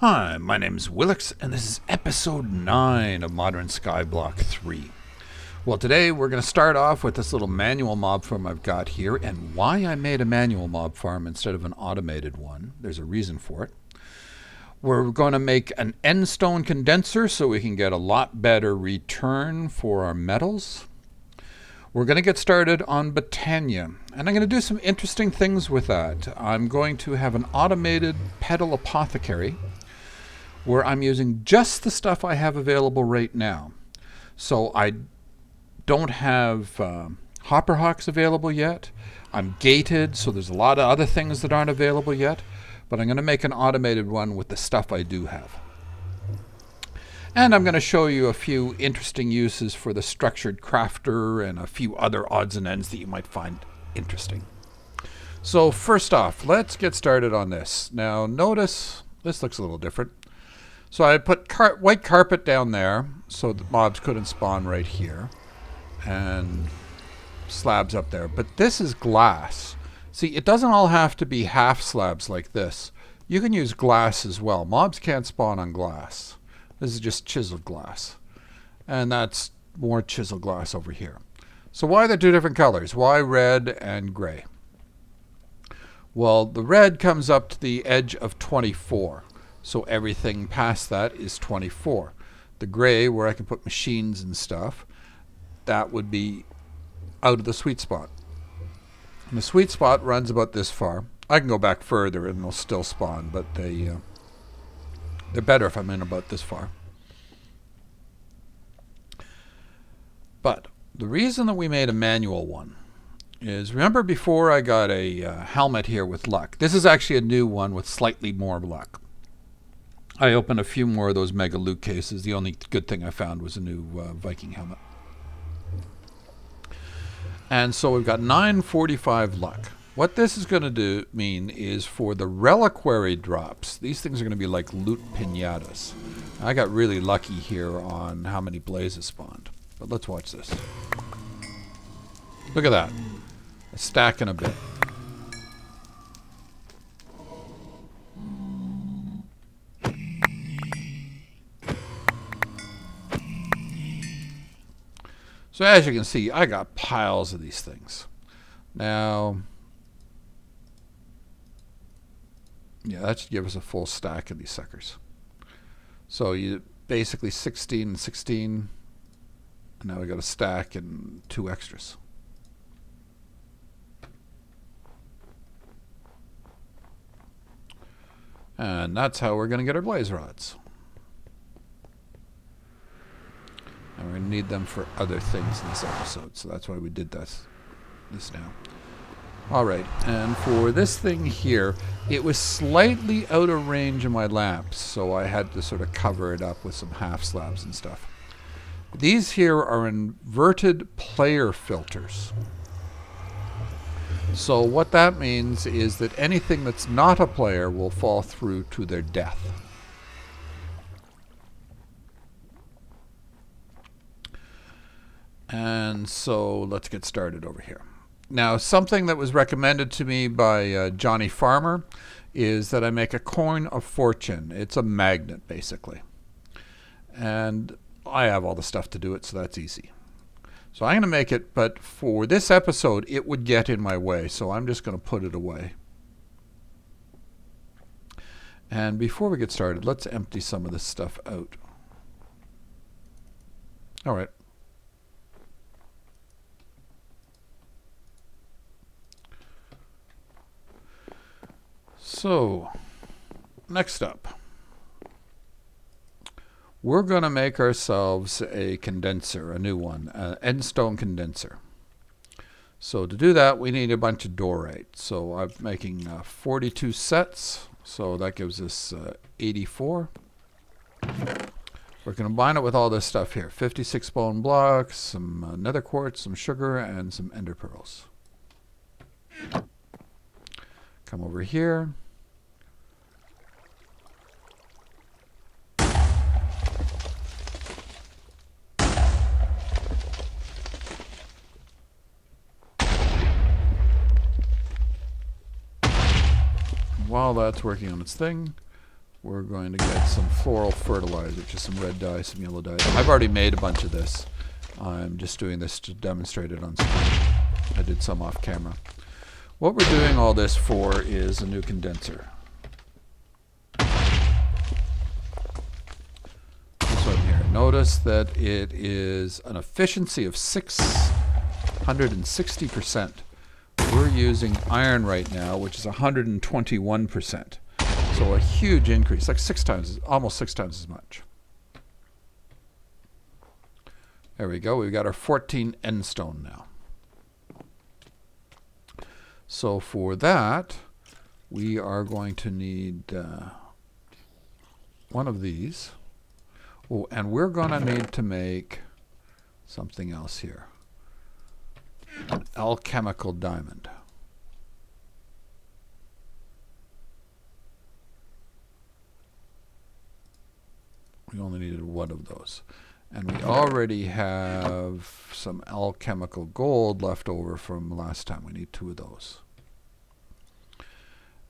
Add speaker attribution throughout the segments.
Speaker 1: Hi, my name's Wilx, and this is episode 9 of Modern Skyblock 3. Well, today we're going to start off with this little manual mob farm I've got here, and why I made a manual mob farm instead of an automated one. There's a reason for it. We're going to make an Endstone condenser so we can get a lot better return for our metals. We're going to get started on Botania, and I'm going to do some interesting things with that. I'm going to have an automated Petal Apothecary, where I'm using just the stuff I have available right now. So I don't have hopper hawks available yet. I'm gated, so there's a lot of other things that aren't available yet. But I'm going to make an automated one with the stuff I do have. And I'm going to show you a few interesting uses for the structured crafter and a few other odds and ends that you might find interesting. So first off, let's get started on this. Now notice this looks a little different. So I put white carpet down there so the mobs couldn't spawn right here. And slabs up there. But this is glass. See, it doesn't all have to be half slabs like this. You can use glass as well. Mobs can't spawn on glass. This is just chiseled glass. And that's more chiseled glass over here. So why are there two different colors? Why red and gray? Well, the red comes up to the edge of 24. So everything past that is 24. The gray, where I can put machines and stuff, that would be out of the sweet spot. And the sweet spot runs about this far. I can go back further and they'll still spawn, but they're better if I'm in about this far. But the reason that we made a manual one is, remember before I got a helmet here with luck. This is actually a new one with slightly more luck. I opened a few more of those mega loot cases. The only good thing I found was a new Viking helmet. And so we've got 945 luck. What this is going to mean is for the reliquary drops, these things are going to be like loot pinatas. I got really lucky here on how many blazes spawned. But let's watch this. Look at that. A stack and a bit. So as you can see, I got piles of these things. Now, yeah, that should give us a full stack of these suckers. So you basically 16 and 16. And now we got a stack and 2 extras. And that's how we're going to get our blaze rods. And we're going to need them for other things in this episode. So that's why we did this now. Alright, and for this thing here, it was slightly out of range of my lamps. So I had to sort of cover it up with some half slabs and stuff. These here are inverted player filters. So what that means is that anything that's not a player will fall through to their death. And so let's get started over here. Now, something that was recommended to me by Johnny Farmer is that I make a coin of fortune. It's a magnet, basically. And I have all the stuff to do it, so that's easy. So I'm going to make it, but for this episode, it would get in my way, so I'm just going to put it away. And before we get started, let's empty some of this stuff out. All right. So, next up, we're going to make ourselves a condenser, a new one, an Endstone condenser. So to do that, we need a bunch of dorite. So I'm making 42 sets, so that gives us 84. We're going to combine it with all this stuff here, 56 bone blocks, some nether quartz, some sugar, and some ender pearls. Come over here. While that's working on its thing, we're going to get some Floral Fertilizer, just some red dye, some yellow dye. I've already made a bunch of this. I'm just doing this to demonstrate it on screen. I did some off camera. What we're doing all this for is a new condenser. This one here. Notice that it is an efficiency of 660%. We're using iron right now, which is 121%. So a huge increase, like 6 times, almost 6 times as much. There we go. We've got our 14 Endstone now. So for that, we are going to need one of these. Oh, and we're going to need to make something else here. An alchemical diamond. We only needed one of those. And we already have some alchemical gold left over from last time. We need 2 of those.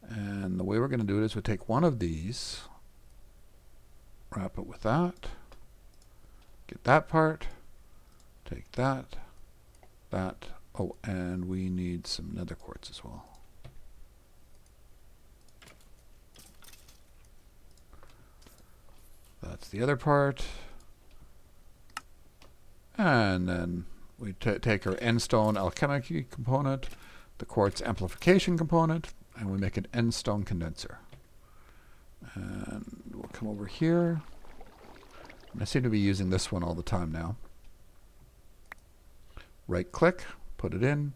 Speaker 1: And the way we're going to do it is we'll take one of these, wrap it with that, get that part, take that, that. Oh, and we need some nether quartz as well. That's the other part. And then we take our Endstone Alchemical component, the Quartz Amplification component, and we make an Stone Condenser. And we'll come over here. And I seem to be using this one all the time now. Right-click, put it in.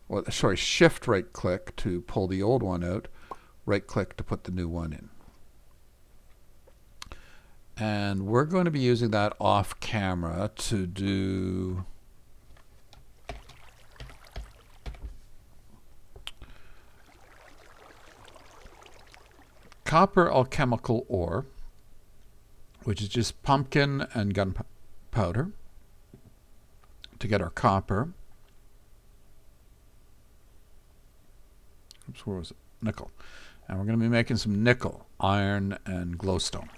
Speaker 1: Well, sorry, Shift-right-click to pull the old one out. Right-click to put the new one in. And we're going to be using that off camera to do copper alchemical ore, which is just pumpkin and gunpowder to get our copper. Oops, where was it? Nickel. And we're going to be making some nickel, iron, and glowstone.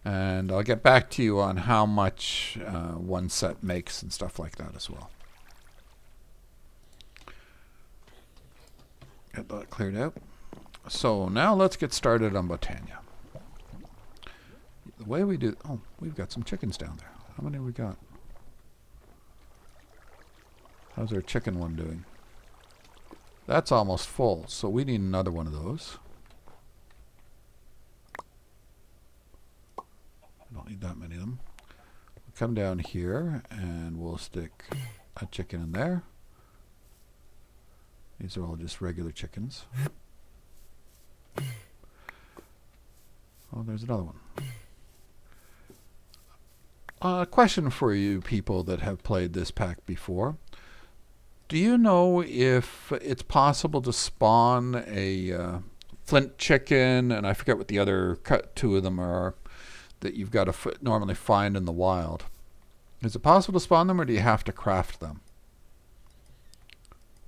Speaker 1: And I'll get back to you on how much one set makes and stuff like that as well. Get that cleared out. So now let's get started on Botania. The way we do... Oh, we've got some chickens down there. How many we got? How's our chicken one doing? That's almost full, so we need another one of those. Don't need that many of them. We'll come down here and we'll stick a chicken in there. These are all just regular chickens. Oh, there's another one. A question for you people that have played this pack before. Do you know if it's possible to spawn a flint chicken, and I forget what the other 2 of them are, that you've got to normally find in the wild? Is it possible to spawn them, or do you have to craft them?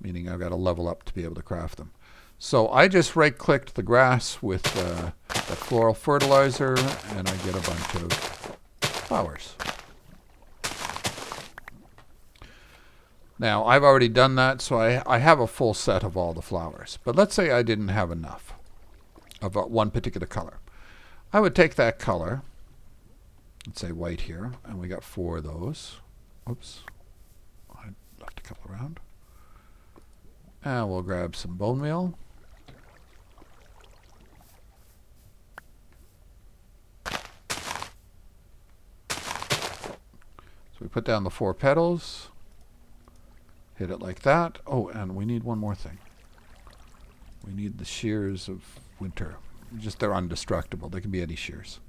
Speaker 1: Meaning I've got to level up to be able to craft them. So I just right-clicked the grass with that Floral Fertilizer, and I get a bunch of flowers. Now, I've already done that, so I have a full set of all the flowers. But let's say I didn't have enough of one particular color. I would take that color, let's say white here, and we got 4 of those. Oops, I left a couple around. And we'll grab some bone meal. So we put down the 4 petals. Hit it like that. Oh, and we need one more thing. We need the shears of winter. Just they're indestructible. They can be any shears.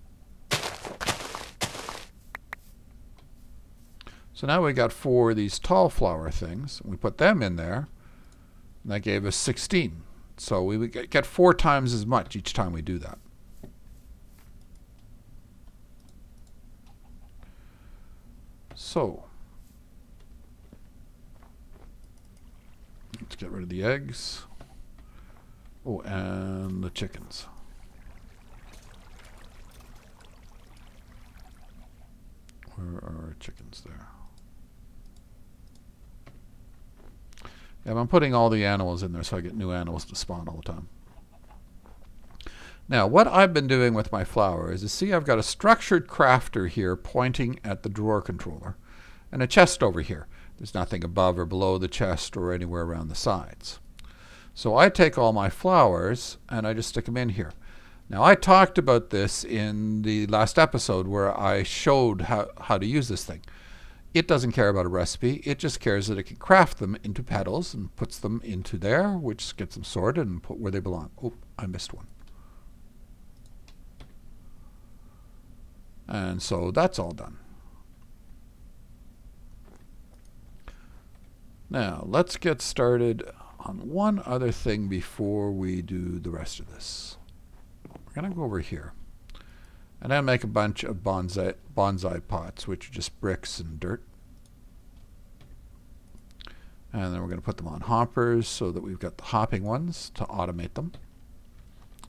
Speaker 1: So now we got 4 of these tall flower things. We put them in there. And that gave us 16. So we would get 4 times as much each time we do that. So let's get rid of the eggs. Oh, and the chickens. Where are our chickens there? Yeah, I'm putting all the animals in there so I get new animals to spawn all the time. Now, what I've been doing with my flower is, you see I've got a structured crafter here pointing at the drawer controller and a chest over here. There's nothing above or below the chest or anywhere around the sides. So I take all my flowers and I just stick them in here. Now, I talked about this in the last episode where I showed how to use this thing. It doesn't care about a recipe. It just cares that it can craft them into petals and puts them into there, which gets them sorted and put where they belong. Oh, I missed one. And so that's all done. Now, let's get started on one other thing before we do the rest of this. We're going to go over here. And I'll make a bunch of bonsai pots, which are just bricks and dirt. And then we're going to put them on hoppers so that we've got the hopping ones to automate them.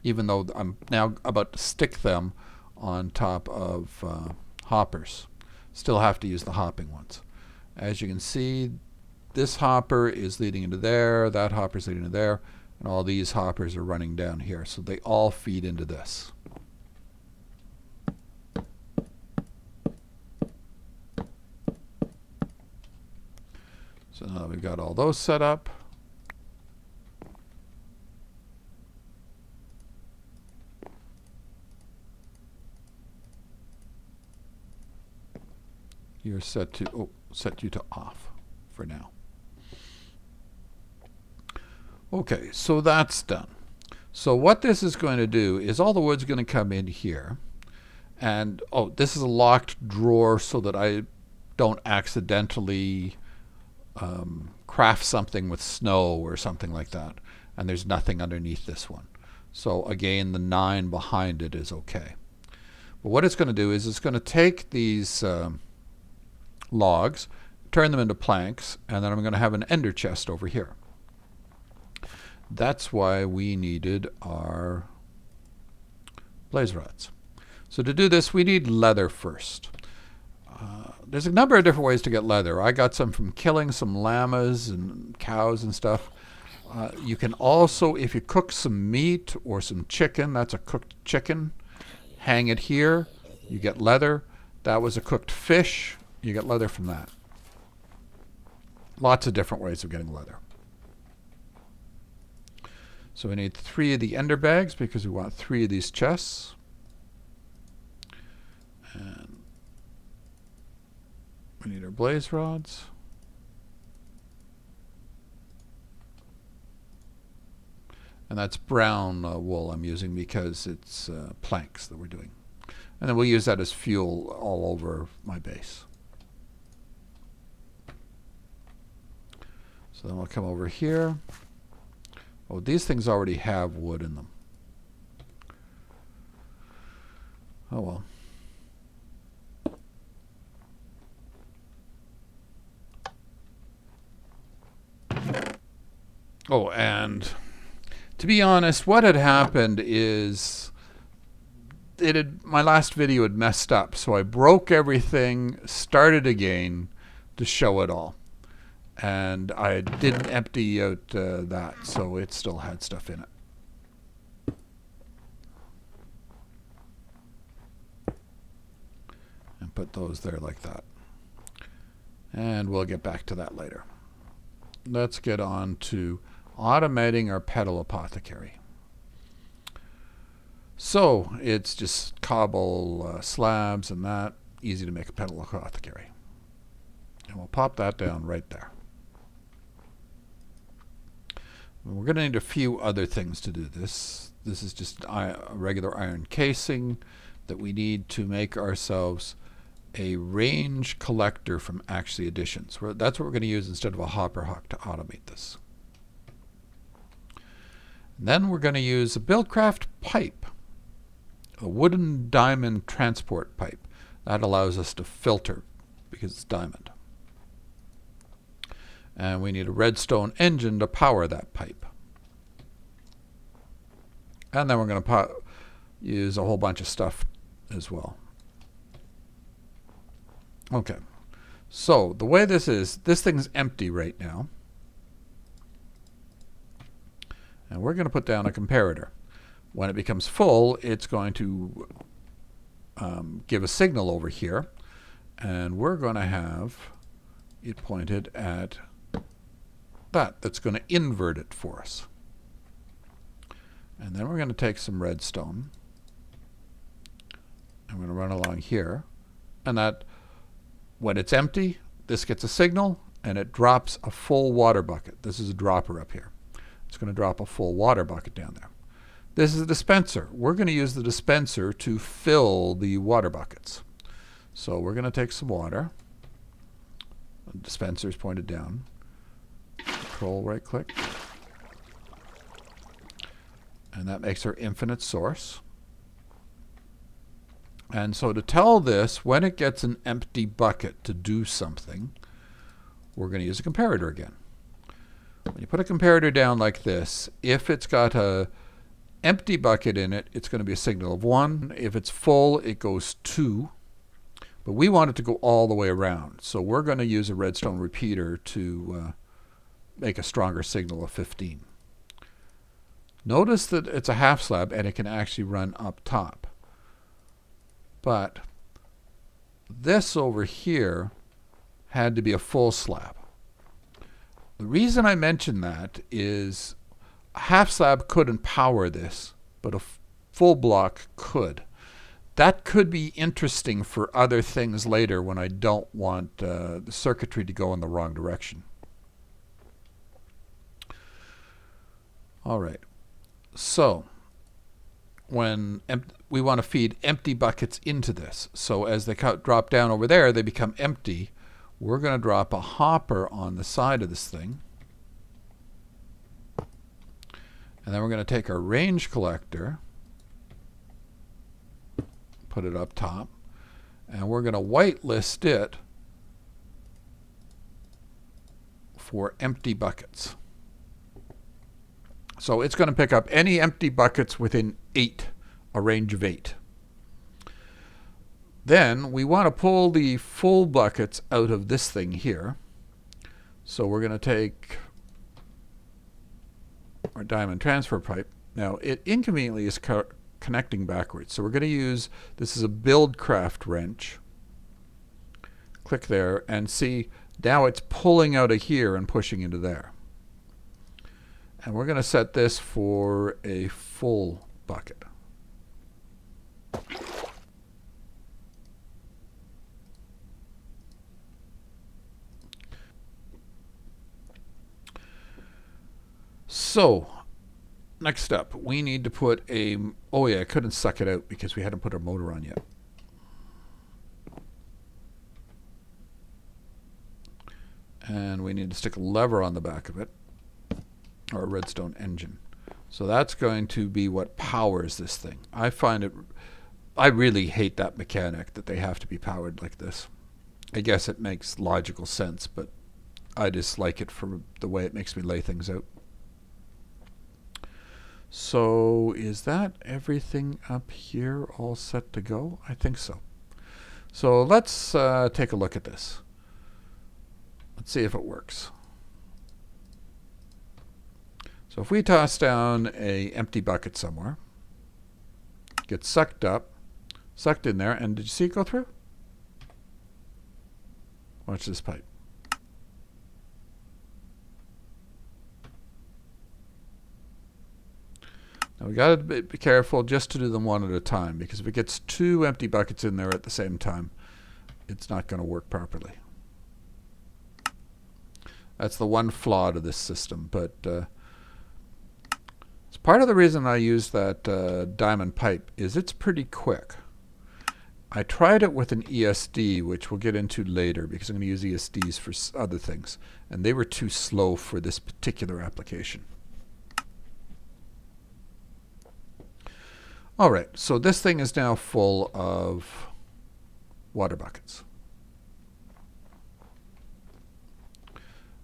Speaker 1: Even though I'm now about to stick them on top of hoppers. Still have to use the hopping ones. As you can see, this hopper is leading into there, that hopper is leading into there, and all these hoppers are running down here. So they all feed into this. So now that we've got all those set up, you're set to set you to off for now. Okay, so that's done. So what this is going to do is all the wood's going to come in here. And this is a locked drawer so that I don't accidentally craft something with snow or something like that. And there's nothing underneath this one. So again, the 9 behind it is okay. But what it's going to do is it's going to take these logs, turn them into planks, and then I'm going to have an ender chest over here. That's why we needed our blaze rods. So to do this, we need leather first. There's a number of different ways to get leather. I got some from killing some llamas and cows and stuff. You can also, if you cook some meat or some chicken, that's a cooked chicken, hang it here, you get leather. That was a cooked fish, you get leather from that. Lots of different ways of getting leather. So we need 3 of the ender bags because we want 3 of these chests. And we need our blaze rods. And that's brown wool I'm using because it's planks that we're doing. And then we'll use that as fuel all over my base. So then we'll come over here. Oh, these things already have wood in them. Oh well. Oh, and to be honest, what had happened is my last video had messed up, so I broke everything, started again to show it all. And I didn't empty out that, so it still had stuff in it. And put those there like that. And we'll get back to that later. Let's get on to automating our Petal Apothecary. So it's just cobble slabs and that. Easy to make a Petal Apothecary. And we'll pop that down right there. We're going to need a few other things to do this. This is just a regular iron casing that we need to make ourselves a range collector from Actually Additions. That's what we're going to use instead of a hopper hook to automate this. And then we're going to use a Buildcraft pipe, a wooden diamond transport pipe. That allows us to filter because it's diamond. And we need a redstone engine to power that pipe. And then we're going to use a whole bunch of stuff as well. Okay. So the way this is, this thing's empty right now. And we're going to put down a comparator. When it becomes full, it's going to give a signal over here. And we're going to have it pointed at that. That's going to invert it for us. And then we're going to take some redstone. I'm going to run along here. And that, when it's empty, this gets a signal, and it drops a full water bucket. This is a dropper up here. It's going to drop a full water bucket down there. This is a dispenser. We're going to use the dispenser to fill the water buckets. So we're going to take some water. The dispenser is pointed down. Ctrl-Right-Click. And that makes our infinite source. And so to tell this, when it gets an empty bucket to do something, we're going to use a comparator again. When you put a comparator down like this, if it's got a empty bucket in it, it's going to be a signal of 1. If it's full, it goes 2. But we want it to go all the way around. So we're going to use a redstone repeater to make a stronger signal of 15. Notice that it's a half slab and it can actually run up top. But this over here had to be a full slab. The reason I mention that is a half slab couldn't power this, but a full block could. That could be interesting for other things later when I don't want the circuitry to go in the wrong direction. All right. So when we want to feed empty buckets into this. So as they drop down over there, they become empty. We're going to drop a hopper on the side of this thing. And then we're going to take our range collector, put it up top, and we're going to whitelist it for empty buckets. So it's going to pick up any empty buckets within 8, a range of 8. Then we want to pull the full buckets out of this thing here. So we're going to take our diamond transfer pipe. Now it inconveniently is connecting backwards. So we're going to use, this is a Buildcraft wrench. Click there and see now it's pulling out of here and pushing into there. And we're going to set this for a full bucket. So, next up, we need to put a... Oh yeah, I couldn't suck it out because we hadn't put our motor on yet. And we need to stick a lever on the back of it, or a redstone engine. So that's going to be what powers this thing. I really hate that mechanic that they have to be powered like this. I guess it makes logical sense, but I dislike it for the way it makes me lay things out. So is that everything up here all set to go? I think so. So let's take a look at this. Let's see if it works. So if we toss down an empty bucket somewhere, gets sucked up, sucked in there, and did you see it go through? Watch this pipe. Now we got to be careful just to do them one at a time, because if it gets 2 empty buckets in there at the same time, it's not going to work properly. That's the one flaw to this system, but it's part of the reason I use that diamond pipe is it's pretty quick. I tried it with an ESD, which we'll get into later because I'm going to use ESDs for other things, and they were too slow for this particular application. All right, so this thing is now full of water buckets.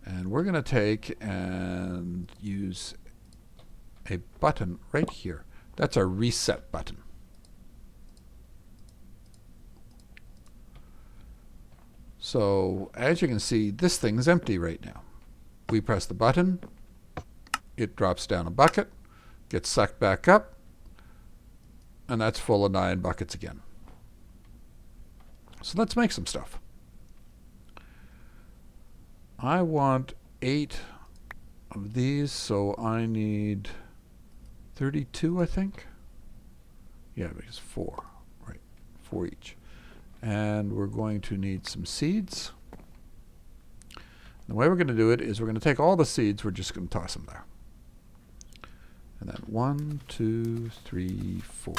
Speaker 1: And we're going to take and use a button right here. That's our reset button. So as you can see, this thing's empty right now. We press the button, it drops down a bucket, gets sucked back up, and that's full of 9 buckets again. So let's make some stuff. I want 8 of these, so I need 32, I think. Yeah, because 4, right? 4 each. And we're going to need some seeds. The way we're going to do it is we're going to take all the seeds, we're just going to toss them there. And then 1, 2, 3, 4.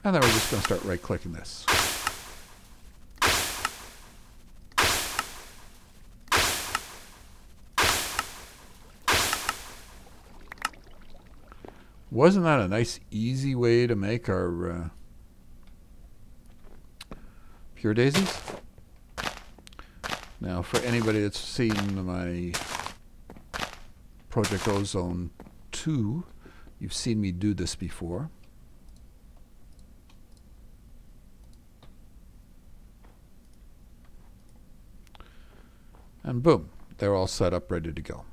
Speaker 1: And then we're just going to start right-clicking this. Wasn't that a nice, easy way to make our pure daisies? Now, for anybody that's seen my Project Ozone 2, you've seen me do this before. And boom, they're all set up, ready to go.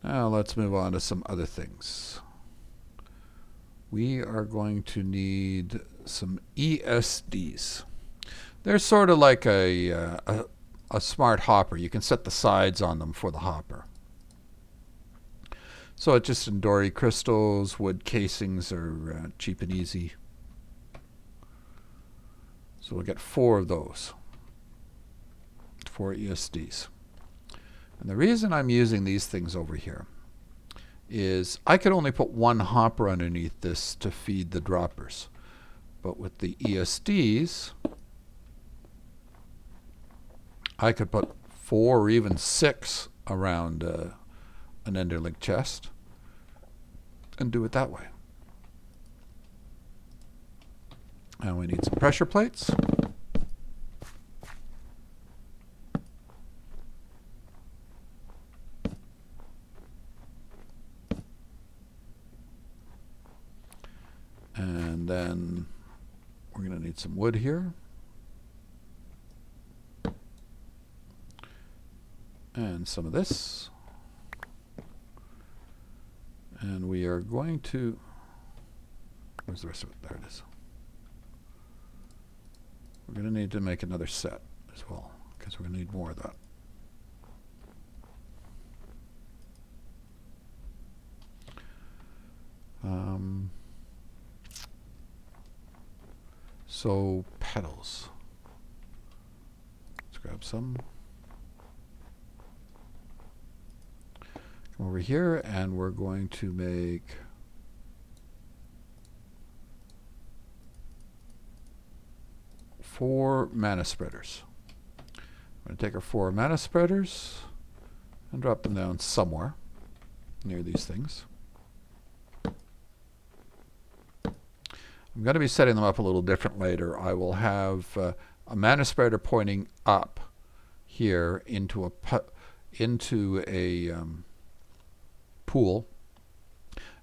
Speaker 1: Now let's move on to some other things. We are going to need some ESDs. They're sort of like a smart hopper. You can set the sides on them for the hopper. So it's just in dory crystals, wood casings are cheap and easy. So we'll get 4 of those. 4 ESDs. And the reason I'm using these things over here is I could only put 1 hopper underneath this to feed the droppers. But with the ESDs, I could put 4 or even 6 around an Enderlink chest and do it that way. And we need some pressure plates. And then we're going to need some wood here. And some of this. And we are going to... Where's the rest of it? There it is. We're going to need to make another set as well, because we're going to need more of that. So petals. Let's grab some. Come over here and we're going to make four mana spreaders. I'm going to take our 4 mana spreaders and drop them down somewhere near these things. I'm going to be setting them up a little different later. I will have a mana spreader pointing up here into a pool,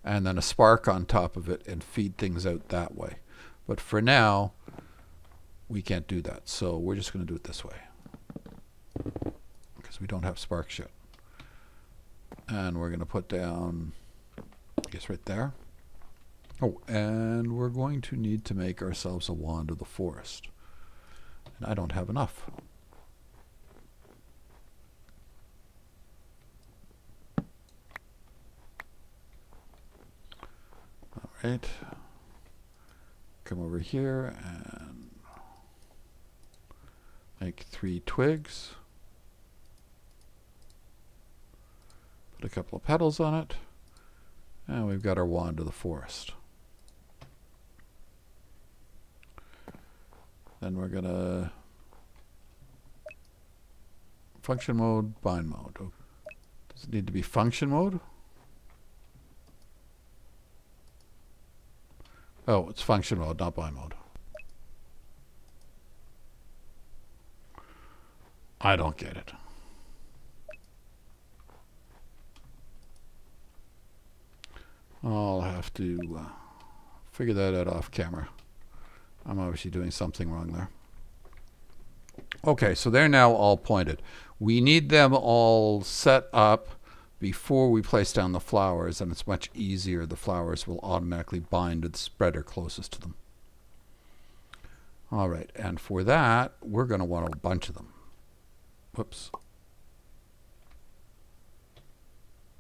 Speaker 1: and then a spark on top of it and feed things out that way. But for now, we can't do that. So we're just going to do it this way because we don't have sparks yet. And we're going to put down, I guess, right there. Oh, and we're going to need to make ourselves a wand of the forest. And I don't have enough. All right. Come over here and make 3 twigs. Put a couple of petals on it. And we've got our wand of the forest. Then we're going to function mode, bind mode. Oh, does it need to be function mode? Oh, it's function mode, not bind mode. I don't get it. I'll have to figure that out off camera. I'm obviously doing something wrong there. Okay, so they're now all pointed. We need them all set up before we place down the flowers, and it's much easier. The flowers will automatically bind to the spreader closest to them. All right, and for that, we're going to want a bunch of them. Whoops.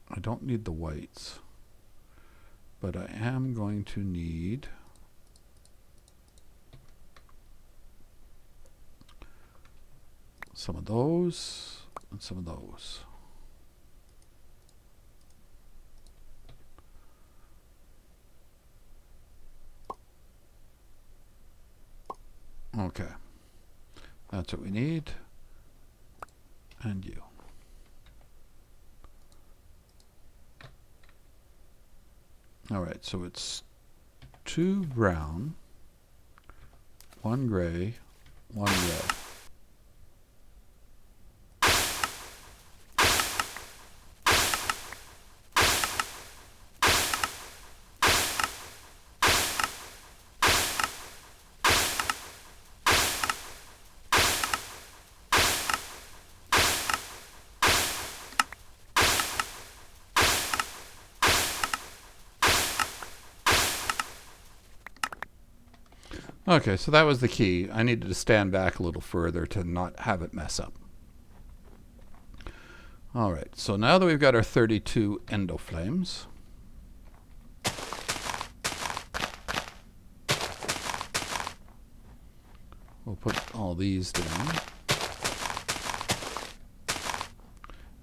Speaker 1: I don't need the whites, but I am going to need some of those and some of those. Okay, that's what we need. And you. All right, so it's 2 brown, 1 gray, 1 red. Okay, so that was the key. I needed to stand back a little further to not have it mess up. All right, so now that we've got our 32 Endoflames, we'll put all these down.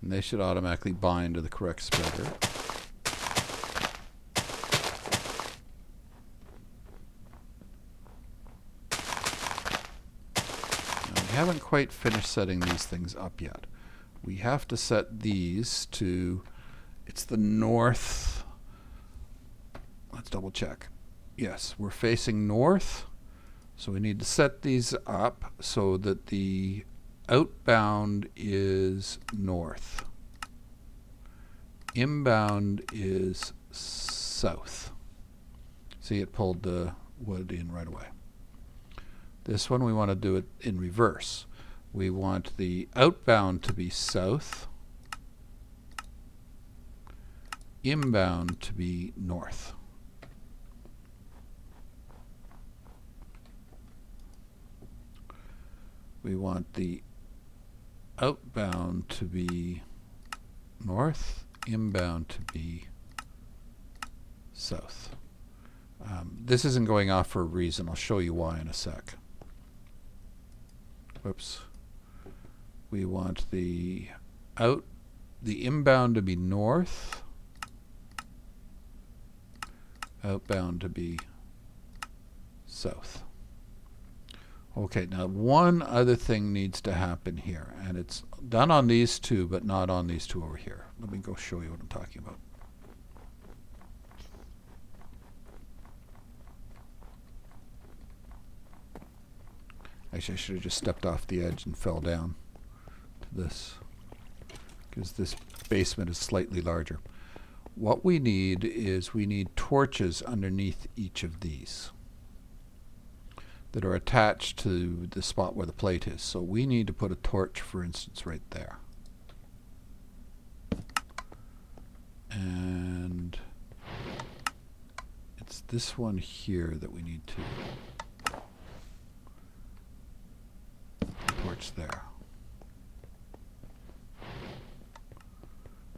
Speaker 1: And they should automatically bind to the correct spreader. We haven't quite finished setting these things up yet. We have to set these to, it's the north. Let's double check. Yes, we're facing north. So we need to set these up so that the outbound is north. Inbound is south. See, it pulled the wood in right away. This one we want to do it in reverse. We want the outbound to be south, inbound to be north. We want the outbound to be north, inbound to be south. This isn't going off for a reason. I'll show you why in a sec. Whoops. We want the inbound to be north, outbound to be south. Okay, now one other thing needs to happen here, and it's done on these two, but not on these two over here. Let me go show you what I'm talking about. Actually, I should have just stepped off the edge and fell down to this, because this basement is slightly larger. What we need is we need torches underneath each of these that are attached to the spot where the plate is. So we need to put a torch, for instance, right there. And it's this one here that we need to torch there.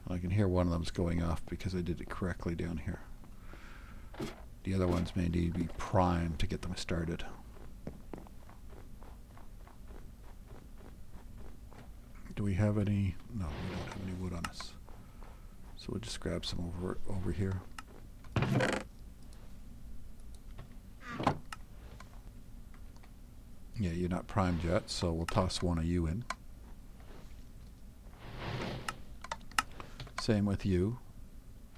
Speaker 1: I can hear one of them's going off because I did it correctly down here. The other ones may need to be primed to get them started. Do we have any? No, we don't have any wood on us. So we'll just grab some over here. Yeah, you're not primed yet, so we'll toss one of you in. Same with you.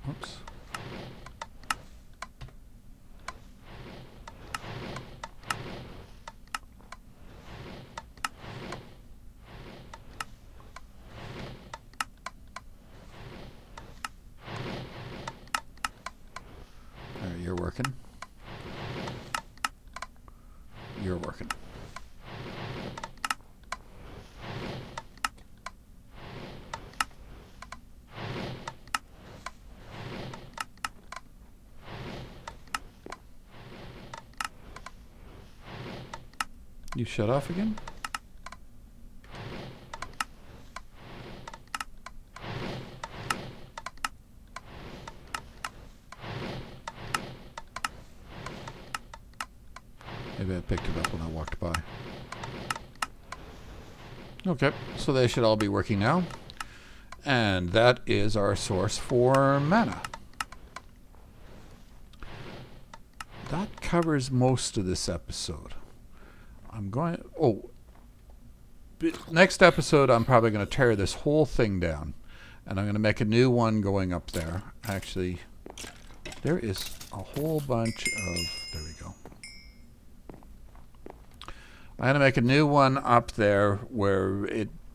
Speaker 1: Oops. working. You're working. You shut off again? Maybe I picked it up when I walked by. Okay, so they should all be working now. And that is our source for mana. That covers most of this episode. I'm going... Oh. Next episode, I'm probably going to tear this whole thing down. And I'm going to make a new one going up there. Actually, there is a whole bunch of... There we go. I'm going to make a new one up there where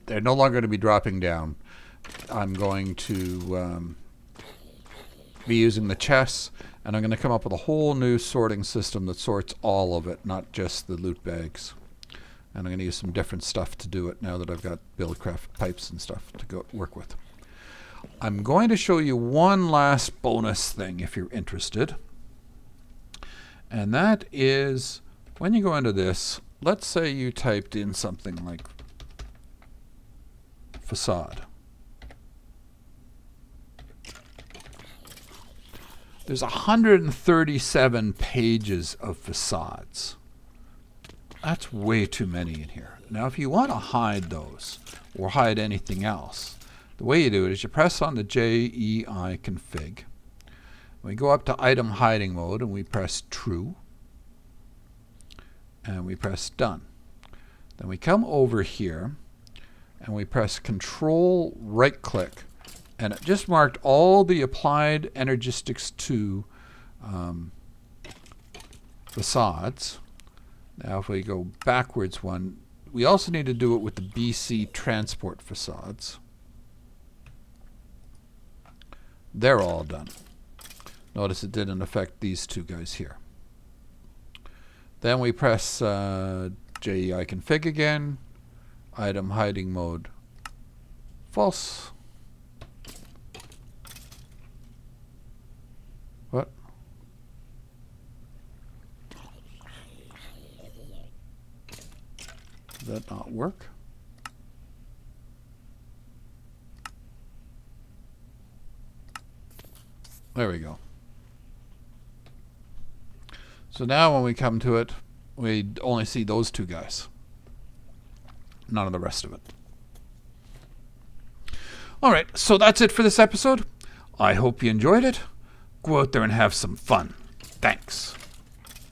Speaker 1: they're no longer going to be dropping down. I'm going to be using the chests, and I'm going to come up with a whole new sorting system that sorts all of it, not just the loot bags. And I'm going to use some different stuff to do it now that I've got buildcraft pipes and stuff to go work with. I'm going to show you one last bonus thing if you're interested. And that is when you go into this, let's say you typed in something like facade. There's 137 pages of facades. That's way too many in here. Now, if you want to hide those or hide anything else, the way you do it is you press on the JEI config. We go up to item hiding mode and we press true. And we press done. Then we come over here and we press Ctrl-Right-Click. And it just marked all the applied energistics to facades. Now if we go backwards one, we also need to do it with the BC transport facades. They're all done. Notice it didn't affect these two guys here. Then we press JEI config again, item hiding mode false. What? Did that not work? There we go. So now when we come to it, we only see those two guys. None of the rest of it. Alright, so that's it for this episode. I hope you enjoyed it. Go out there and have some fun. Thanks.